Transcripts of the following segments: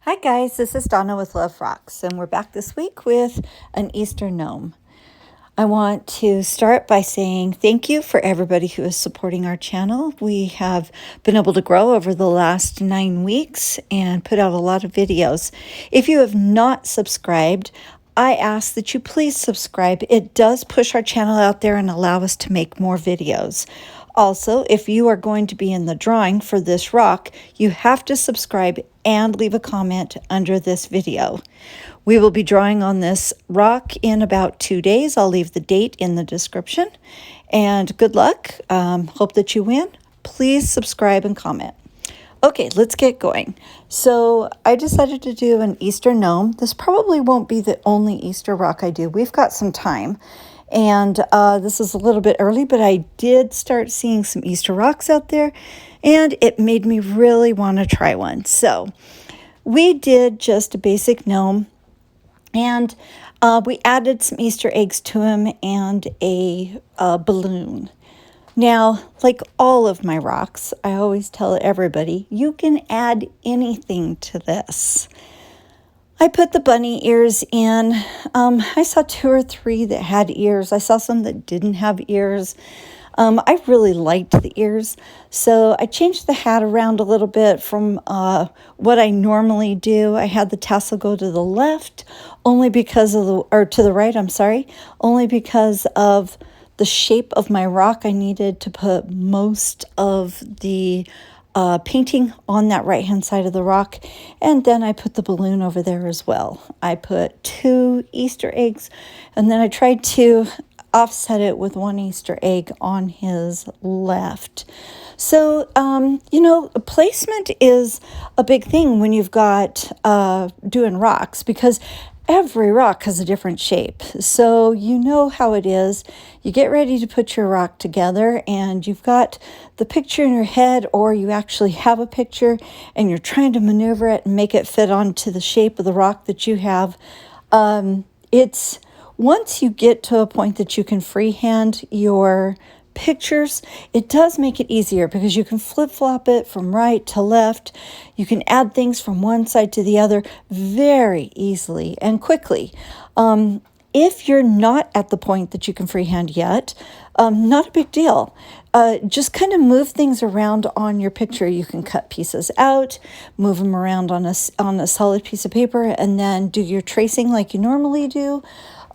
Hi guys, this is Donna with Love Rocks, and we're back this week with an Easter gnome. I want to start by saying thank you for everybody who is supporting our channel. We have been able to grow over the last 9 weeks and put out a lot of videos. If you have not subscribed, I ask that you please subscribe. It does push our channel out there and allow us to make more videos. Also, if you are going to be in the drawing for this rock, you have to subscribe and leave a comment under this video. We will be drawing on this rock in about 2 days. I'll leave the date in the description. And good luck. Hope that you win. Please subscribe and comment. Okay, let's get going. So I decided to do an Easter gnome. This probably won't be the only Easter rock I do. We've got some time. And this is a little bit early, but I did start seeing some Easter rocks out there, and it made me really want to try one. So we did just a basic gnome, and we added some Easter eggs to him and a balloon. Now, like all of my rocks, I always tell everybody, you can add anything to this. I put the bunny ears in. I saw 2 or 3 that had ears. I saw some that didn't have ears. I really liked the ears, so I changed the hat around a little bit from what I normally do. I had the tassel go to the left, only because of to the right, I'm sorry, only because of the shape of my rock. I needed to put most of the painting on that right hand side of the rock, and then I put the balloon over there as well. I put 2 Easter eggs, and then I tried to offset it with 1 Easter egg on his left. So placement is a big thing when you've got doing rocks, because every rock has a different shape. So you know how it is. You get ready to put your rock together and you've got the picture in your head, or you actually have a picture and you're trying to maneuver it and make it fit onto the shape of the rock that you have. It's once you get to a point that you can freehand your pictures, it does make it easier because you can flip-flop it from right to left. You can add things from one side to the other very easily and quickly. If you're not at the point that you can freehand yet, not a big deal. Just kind of move things around on your picture. You can cut pieces out, move them around on a solid piece of paper, and then do your tracing like you normally do.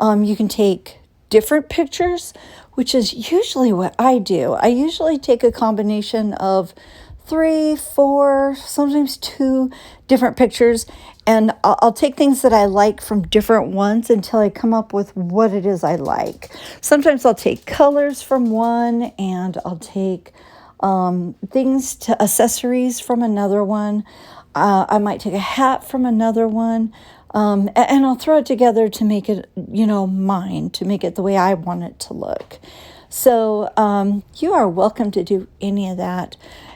You can take different pictures, which is usually what I do. I usually take a combination of 3, 4, sometimes 2 different pictures, and I'll take things that I like from different ones until I come up with what it is I like. Sometimes I'll take colors from one, and I'll take things to accessories from another one. I might take a hat from another one. And I'll throw it together to make it, mine, to make it the way I want it to look. So you are welcome to do any of that.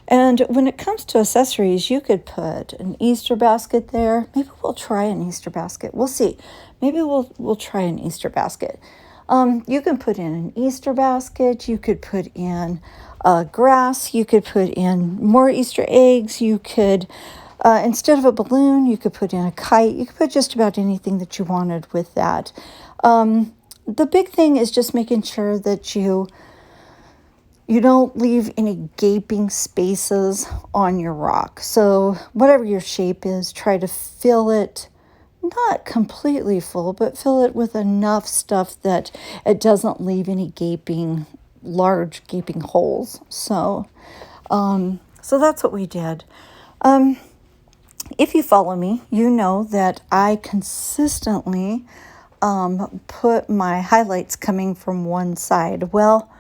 And when it comes to accessories, you could put an Easter basket there. Maybe we'll try an Easter basket. We'll see. Maybe we'll try an Easter basket. You can put in an Easter basket. You could put in grass. You could put in more Easter eggs. You could... instead of a balloon, you could put in a kite. You could put just about anything that you wanted with that. The big thing is just making sure that you don't leave any gaping spaces on your rock. So whatever your shape is, try to fill it, not completely full, but fill it with enough stuff that it doesn't leave any large gaping holes. So that's what we did. If you follow me, you know that I consistently put my highlights coming from one side. Well,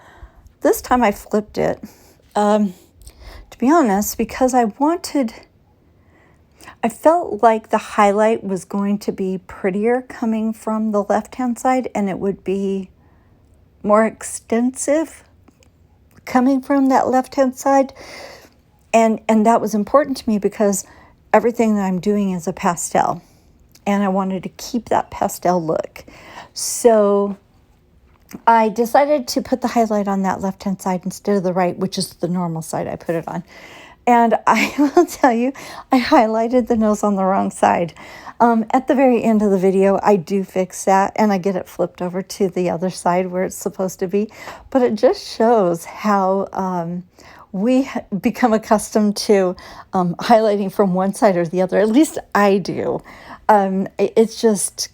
this time I flipped it. To be honest, because I felt like the highlight was going to be prettier coming from the left-hand side, and it would be more extensive coming from that left-hand side. And that was important to me because everything that I'm doing is a pastel, and I wanted to keep that pastel look. So I decided to put the highlight on that left-hand side instead of the right, which is the normal side I put it on. And I will tell you, I highlighted the nose on the wrong side. At the very end of the video, I do fix that and I get it flipped over to the other side where it's supposed to be. But it just shows how we become accustomed to highlighting from one side or the other. At least I do. It's just,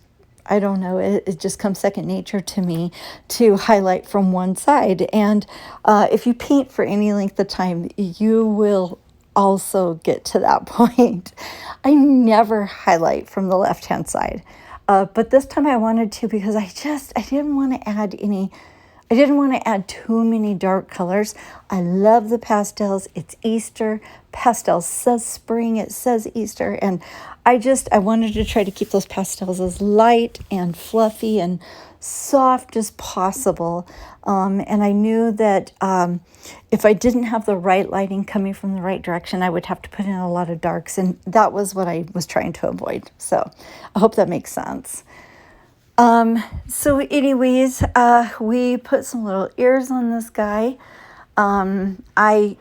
I don't know, it just comes second nature to me to highlight from one side. And if you paint for any length of time, you will also get to that point. I never highlight from the left-hand side. But this time I wanted to because I didn't want to add too many dark colors. I love the pastels. It's Easter. Pastels says spring. It says Easter. And I wanted to try to keep those pastels as light and fluffy and soft as possible. And I knew that if I didn't have the right lighting coming from the right direction, I would have to put in a lot of darks. And that was what I was trying to avoid. So I hope that makes sense. So anyways, we put some little ears on this guy. I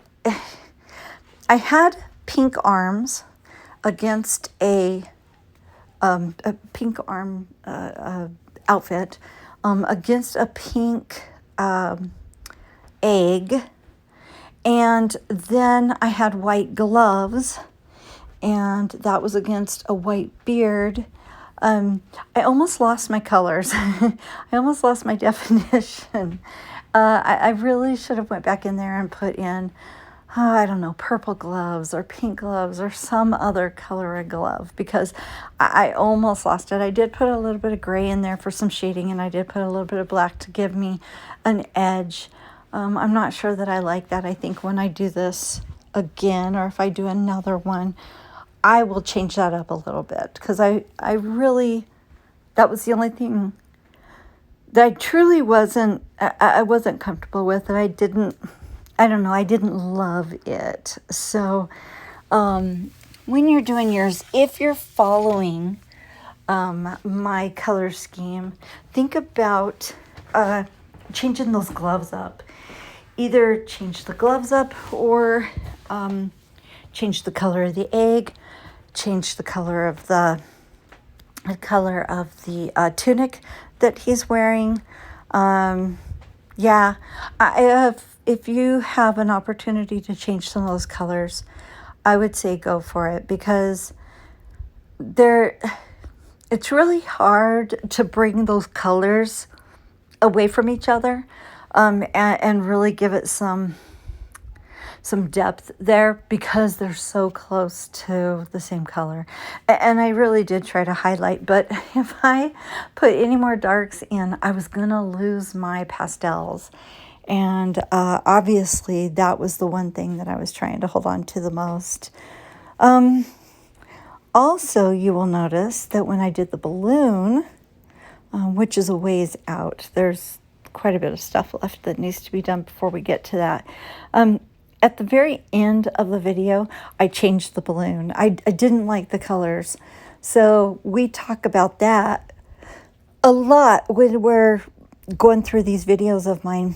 had pink arms against a pink arm, outfit, against a pink, egg. And then I had white gloves and that was against a white beard. I almost lost my colors. I almost lost my definition. I really should have went back in there and put in, I don't know, purple gloves or pink gloves or some other color of glove because I almost lost it. I did put a little bit of gray in there for some shading and I did put a little bit of black to give me an edge. I'm not sure that I like that. I think when I do this again or if I do another one, I will change that up a little bit because I really, that was the only thing that I truly wasn't comfortable with, and I didn't love it. So when you're doing yours, if you're following my color scheme, think about changing those gloves up. Either change the gloves up or change the color of the egg, change the color of the tunic that he's wearing. If you have an opportunity to change some of those colors, I would say go for it because it's really hard to bring those colors away from each other and really give it some depth there because they're so close to the same color. And I really did try to highlight, but if I put any more darks in, I was gonna lose my pastels. And obviously that was the one thing that I was trying to hold on to the most. Also, you will notice that when I did the balloon, which is a ways out, there's quite a bit of stuff left that needs to be done before we get to that. At the very end of the video, I changed the balloon. I didn't like the colors. So we talk about that a lot when we're going through these videos of mine.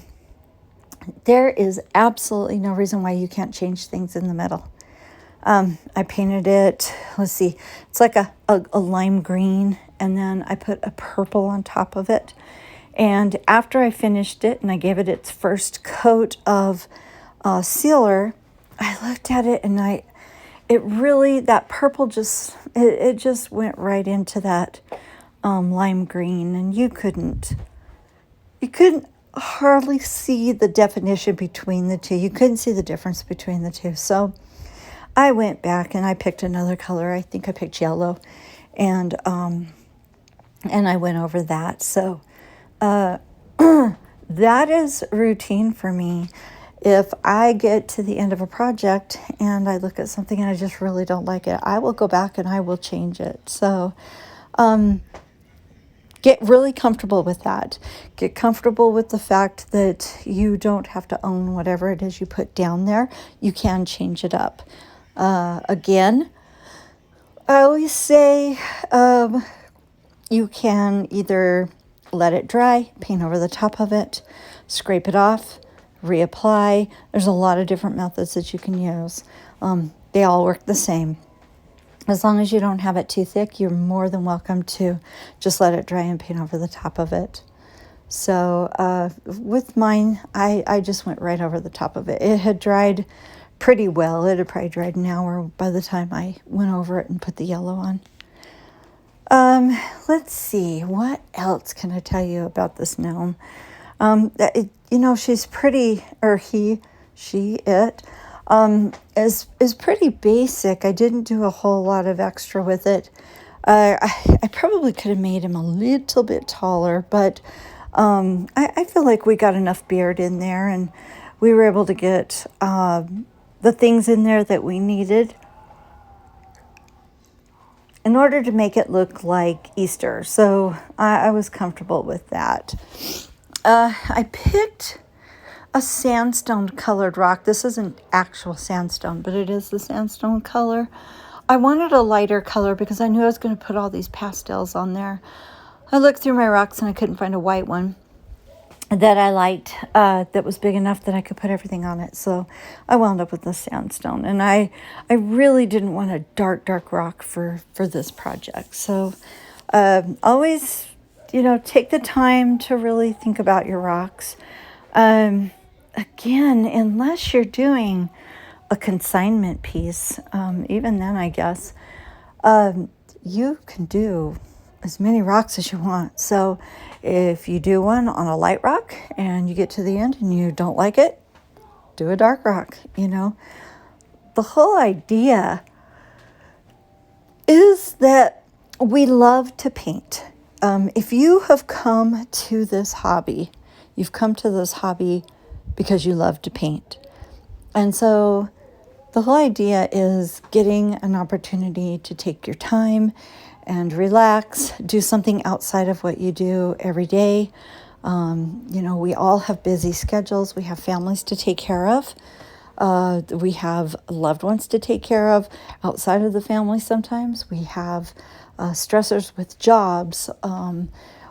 There is absolutely no reason why you can't change things in the middle. I painted it, let's see, it's like a lime green, and then I put a purple on top of it. And after I finished it and I gave it its first coat of sealer, I looked at it and that purple just went right into that lime green, and you couldn't hardly see the definition between the two. You couldn't see the difference between the two. So I went back and I picked another color. I think I picked yellow, and I went over that. So that is routine for me. If I get to the end of a project and I look at something and I just really don't like it, I will go back and I will change it. So get really comfortable with that. Get comfortable with the fact that you don't have to own whatever it is you put down there. You can change it up. Again, I always say you can either let it dry, paint over the top of it, scrape it off, reapply. There's a lot of different methods that you can use. They all work the same. As long as you don't have it too thick, you're more than welcome to just let it dry and paint over the top of it. So with mine, I just went right over the top of it. It had dried pretty well. It had probably dried an hour by the time I went over it and put the yellow on. Let's see, what else can I tell you about this gnome? She's pretty, or he, she, it, is pretty basic. I didn't do a whole lot of extra with it. I probably could have made him a little bit taller, but I feel like we got enough beard in there, and we were able to get the things in there that we needed in order to make it look like Easter. So I was comfortable with that. I picked a sandstone colored rock. This isn't actual sandstone, but it is the sandstone color. I wanted a lighter color because I knew I was going to put all these pastels on there. I looked through my rocks and I couldn't find a white one that I liked, that was big enough that I could put everything on it. So I wound up with the sandstone, and I really didn't want a dark rock for this project. So always, take the time to really think about your rocks. Again, unless you're doing a consignment piece, even then, I guess, you can do as many rocks as you want. So if you do one on a light rock and you get to the end and you don't like it, do a dark rock. The whole idea is that we love to paint. If you have come to this hobby, you've come to this hobby because you love to paint. And so the whole idea is getting an opportunity to take your time and relax, do something outside of what you do every day. We all have busy schedules. We have families to take care of. We have loved ones to take care of outside of the family sometimes. We have stressors with jobs,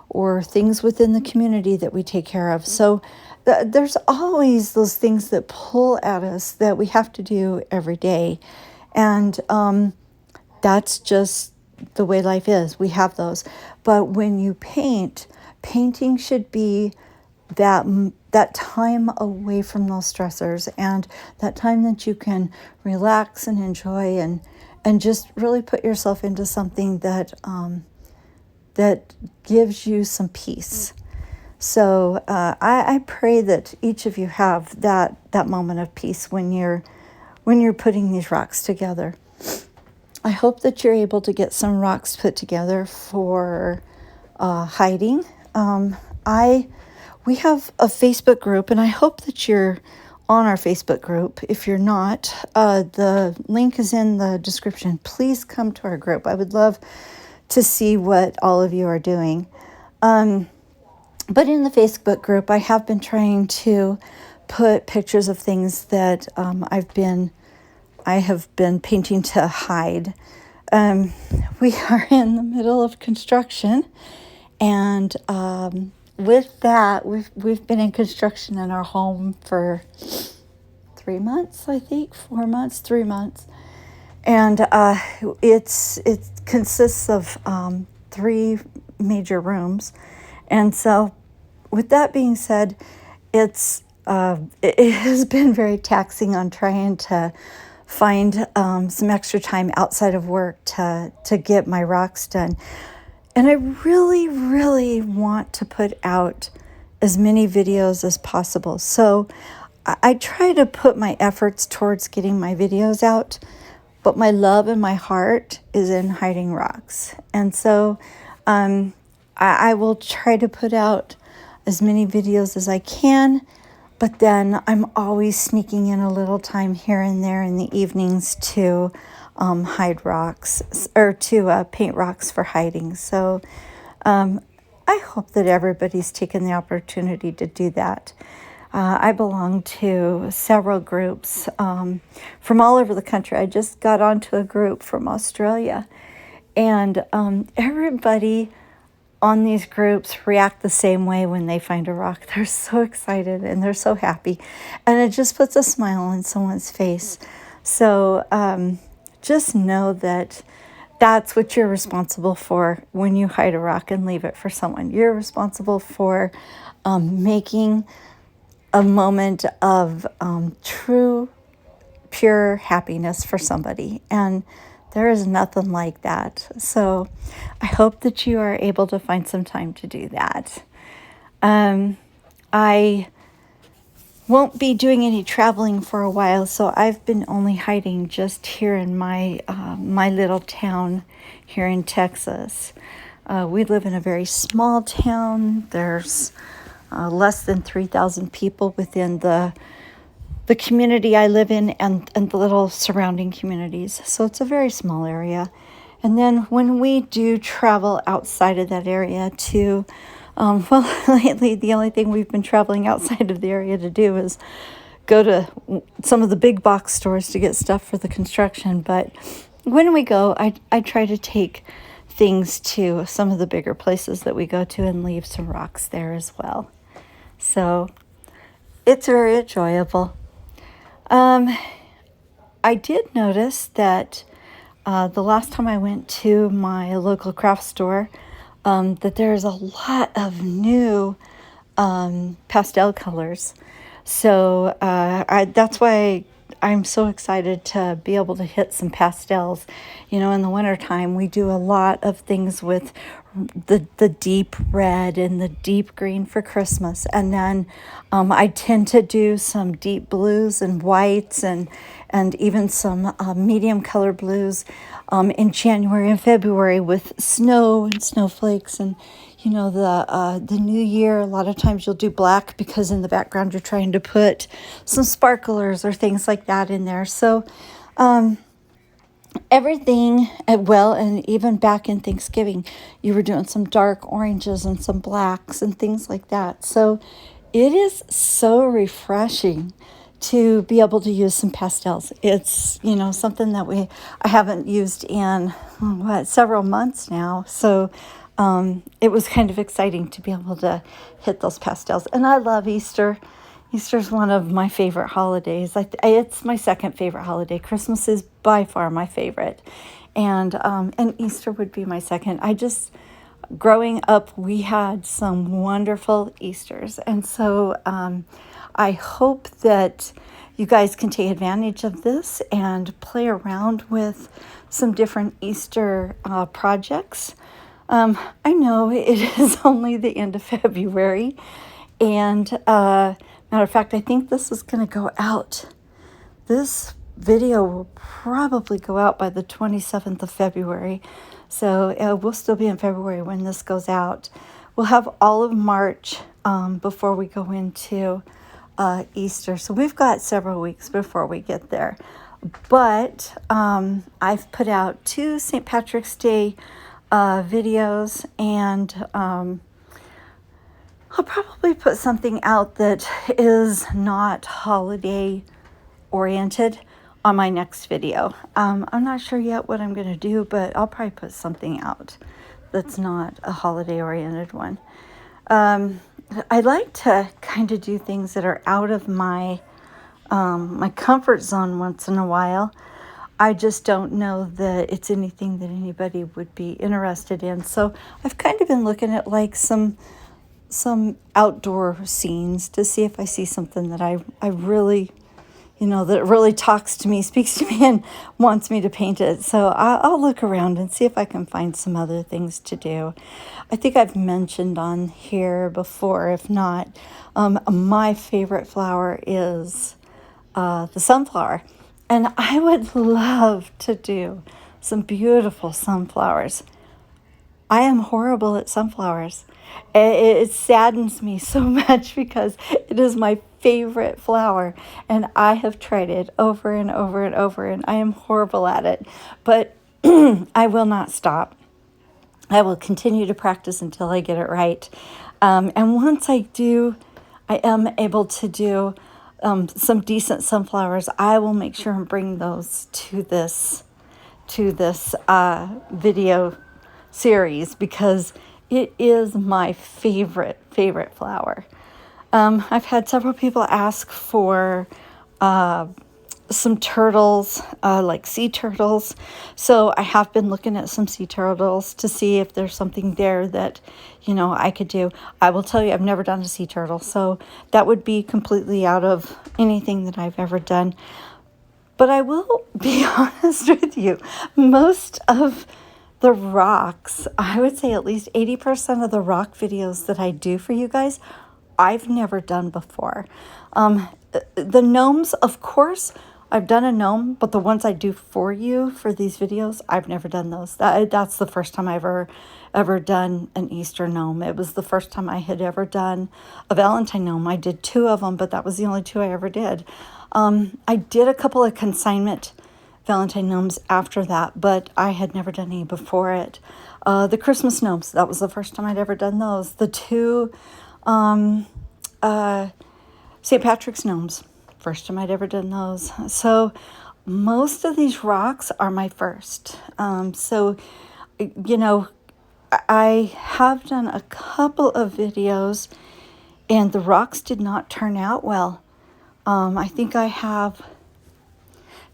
or things within the community that we take care of. So there's always those things that pull at us that we have to do every day. And that's just the way life is. We have those. But when you paint, painting should be that time away from those stressors, and that time that you can relax and enjoy and just really put yourself into something that gives you some peace. So I pray that each of you have that moment of peace when you're putting these rocks together. I hope that you're able to get some rocks put together for hiding. We have a Facebook group, and I hope that you're on our Facebook group. If you're not, the link is in the description. Please come to our group. I would love to see what all of you are doing. But in the Facebook group, I have been trying to put pictures of things that I have been painting to hide. We are in the middle of construction, and with that, we've been in construction in our home for 3 months, I think, 4 months, 3 months, and it consists of 3 major rooms, and so with that being said, it has been very taxing on trying to find some extra time outside of work to get my rocks done. And I really, really want to put out as many videos as possible. So I try to put my efforts towards getting my videos out, but my love and my heart is in hiding rocks. And so I will try to put out as many videos as I can, but then I'm always sneaking in a little time here and there in the evenings to hide rocks, or to paint rocks for hiding. So I hope that everybody's taken the opportunity to do that. I belong to several groups from all over the country. I just got onto a group from Australia, and everybody on these groups react the same way when they find a rock. They're so excited and they're so happy, and it just puts a smile on someone's face. So just know that that's what you're responsible for when you hide a rock and leave it for someone. You're responsible for making a moment of true, pure happiness for somebody. And there is nothing like that. So I hope that you are able to find some time to do that. I won't be doing any traveling for a while, so I've been only hiding just here in my my little town here in Texas. We live in a very small town. There's less than 3,000 people within the community I live in and the little surrounding communities. So it's a very small area. And then when we do travel outside of that area to, well, lately the only thing we've been traveling outside of the area to do is go to some of the big box stores to get stuff for the construction. But when we go, I try to take things to some of the bigger places that we go to and leave some rocks there as well. So it's very enjoyable. I did notice that the last time I went to my local craft store, that there's a lot of new pastel colors. So that's why I'm so excited to be able to hit some pastels. You know, in the wintertime, we do a lot of things with the deep red and the deep green for Christmas. And then I tend to do some deep blues and whites and even some medium color blues in January and February with snow and snowflakes. And you know, the new year, a lot of times you'll do black because in the background you're trying to put some sparklers or things like that in there. So everything, well, and even back in Thanksgiving, you were doing some dark oranges and some blacks and things like that. So it is so refreshing to be able to use some pastels. It's, you know, something that I haven't used in several months now. So it was kind of exciting to be able to hit those pastels. And I love Easter. Easter's one of my favorite holidays. It's my second favorite holiday. Christmas is by far my favorite, and Easter would be my second. Growing up, we had some wonderful Easters, and so I hope that you guys can take advantage of this and play around with some different Easter projects. I know it is only the end of February, and matter of fact, I think this is going to go out. This video will probably go out by the 27th of February. So we'll still be in February when this goes out. We'll have all of March before we go into Easter. So we've got several weeks before we get there. But I've put out 2 St. Patrick's Day videos, and I'll probably put something out that is not holiday oriented on my next video. I'm not sure yet what I'm going to do, but I'll probably put something out that's not a holiday oriented one. I like to kind of do things that are out of my my comfort zone once in a while. I just don't know that it's anything that anybody would be interested in. So I've kind of been looking at like some outdoor scenes to see if I see something that I really, you know, that really talks to me, speaks to me, and wants me to paint it. So I'll look around and see if I can find some other things to do. I think I've mentioned on here before, if not, my favorite flower is the sunflower. And I would love to do some beautiful sunflowers. I am horrible at sunflowers. It saddens me so much because it is my favorite flower, and I have tried it over and over and over, and I am horrible at it. But I will not stop. I will continue to practice until I get it right. And once I do, I am able to do some decent sunflowers. I will make sure and bring those to this video series because it is my favorite flower. I've had several people ask for some turtles, like sea turtles. So I have been looking at some sea turtles to see if there's something there that, I could do. I will tell you, I've never done a sea turtle, so that would be completely out of anything that I've ever done. But I will be honest with you, most of the rocks, I would say at least 80% of the rock videos that I do for you guys, I've never done before. The gnomes, of course, I've done a gnome, but the ones I do for you for these videos, I've never done those. That's the first time I've ever done an Easter gnome. It was the first time I had ever done a Valentine gnome. I did 2 of them, but that was the only 2 I ever did. I did a couple of consignment Valentine gnomes after that, but I had never done any before it. The Christmas gnomes, that was the first time I'd ever done those. The 2 St. Patrick's gnomes, first time I'd ever done those. So most of these rocks are my first. So, I have done a couple of videos and the rocks did not turn out well. I think I have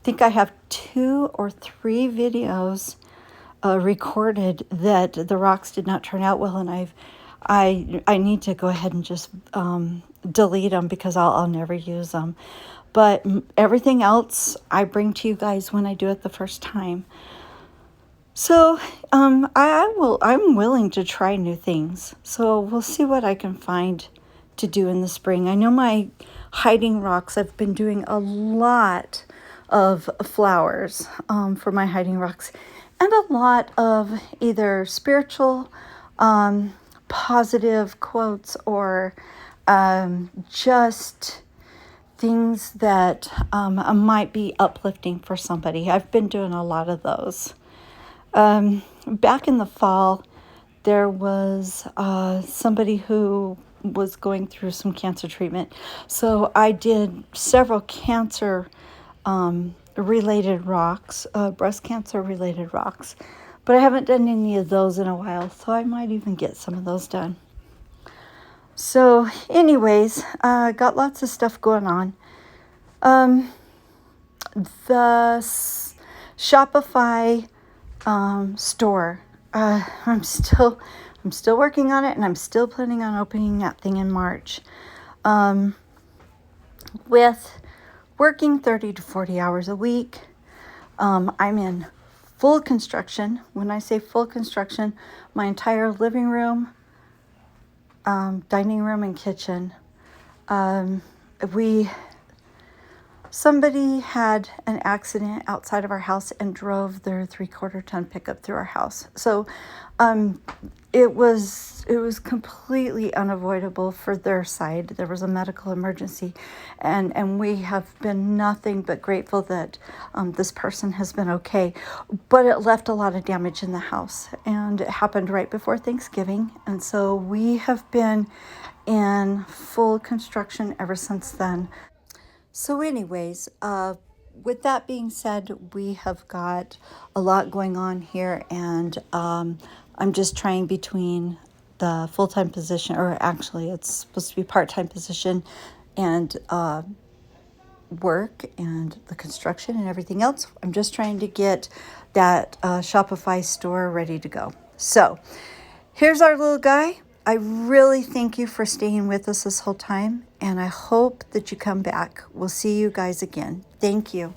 2 or 3 videos recorded that the rocks did not turn out well, and I need to go ahead and just delete them because I'll never use them. But everything else I bring to you guys when I do it the first time. So I'm willing to try new things. So we'll see what I can find to do in the spring. I know my hiding rocks, I've been doing a lot of flowers for my hiding rocks, and a lot of either spiritual positive quotes or just things that might be uplifting for somebody. I've been doing a lot of those. Back in the fall, there was somebody who was going through some cancer treatment. So I did several cancer related rocks, breast cancer related rocks. But I haven't done any of those in a while, so I might even get some of those done. So anyways, got lots of stuff going on. The Shopify store, I'm still working on it, and I'm still planning on opening that thing in March. With working 30 to 40 hours a week, I'm in full construction. When I say full construction, my entire living room, dining room, and kitchen. Somebody had an accident outside of our house and drove their 3/4 ton pickup through our house. So it was completely unavoidable for their side. There was a medical emergency, and we have been nothing but grateful that this person has been okay. But it left a lot of damage in the house, and it happened right before Thanksgiving, and so we have been in full construction ever since then. So anyways, with that being said, we have got a lot going on here, and I'm just trying between the full-time position, or actually it's supposed to be part-time position, and work and the construction and everything else. I'm just trying to get that Shopify store ready to go. So here's our little guy. I really thank you for staying with us this whole time, and I hope that you come back. We'll see you guys again. Thank you.